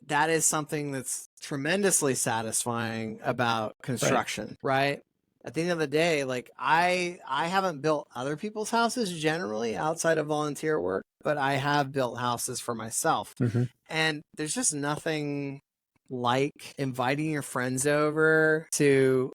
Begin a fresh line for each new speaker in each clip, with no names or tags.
that is something that's tremendously satisfying about construction, right? At the end of the day, like I haven't built other people's houses generally outside of volunteer work, but I have built houses for myself. And there's just nothing like inviting your friends over to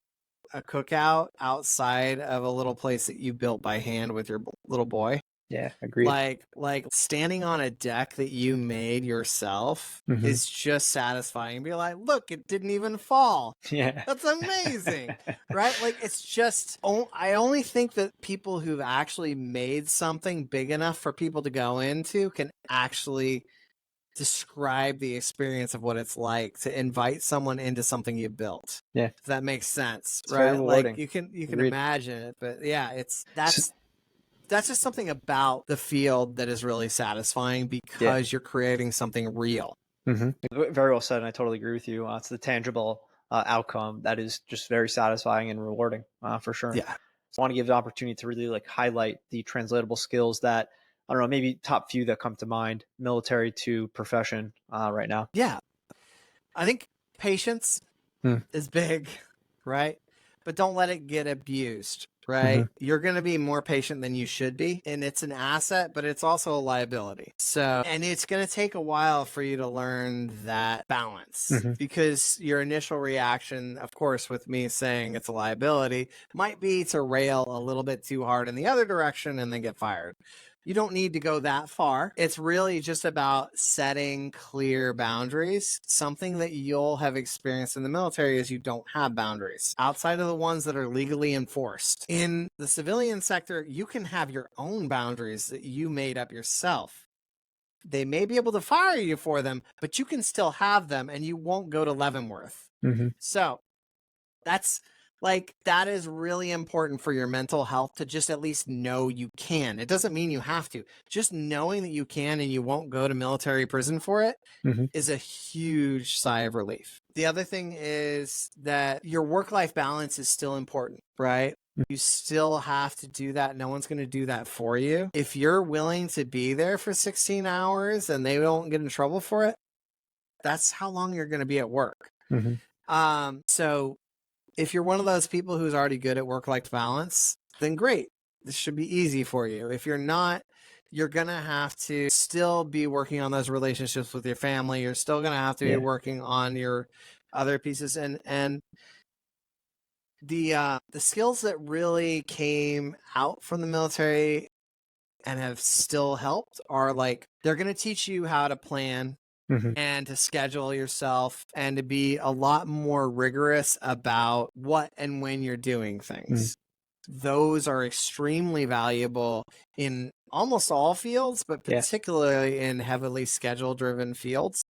a cookout outside of a little place that you built by hand with your little boy.
Yeah, agreed.
Like standing on a deck that you made yourself is just satisfying. Be like, look, it didn't even fall.
Yeah.
That's amazing. Right? Like it's just, I only think that people who've actually made something big enough for people to go into can actually describe the experience of what it's like to invite someone into something you built.
Yeah.
If that makes sense.
It's very
right?
rewarding.
Like you can
Agreed.
imagine it, but yeah, that's just something about the field that is really satisfying because you're creating something real.
Very well said, and I totally agree with you. It's the tangible outcome that is just very satisfying and rewarding, for sure.
Yeah.
So I want to give the opportunity to really like highlight the translatable skills that, I don't know, maybe top few that come to mind, military to profession right now.
Yeah. I think patience is big, right? But don't let it get abused, right? You're going to be more patient than you should be. And it's an asset, but it's also a liability. So, and it's going to take a while for you to learn that balance because your initial reaction, of course, with me saying it's a liability might be to rail a little bit too hard in the other direction and then get fired. You don't need to go that far. It's really just about setting clear boundaries. Something that you'll have experienced in the military is you don't have boundaries outside of the ones that are legally enforced. In the civilian sector, you can have your own boundaries that you made up yourself. They may be able to fire you for them, but you can still have them and you won't go to Leavenworth. So that is really important for your mental health to just at least know you can. It doesn't mean you have to. Just knowing that you can and you won't go to military prison for it is a huge sigh of relief. The other thing is that your work-life balance is still important, right? You still have to do that. No one's going to do that for you. If you're willing to be there for 16 hours and they don't get in trouble for it, that's how long you're going to be at work. So if you're one of those people who's already good at work-life balance, then great. This should be easy for you. If you're not, you're going to have to still be working on those relationships with your family. You're still going to have to be working on your other pieces. And the skills that really came out from the military and have still helped are like, they're going to teach you how to plan and to schedule yourself and to be a lot more rigorous about what and when you're doing things. Those are extremely valuable in almost all fields, but particularly in heavily schedule-driven fields.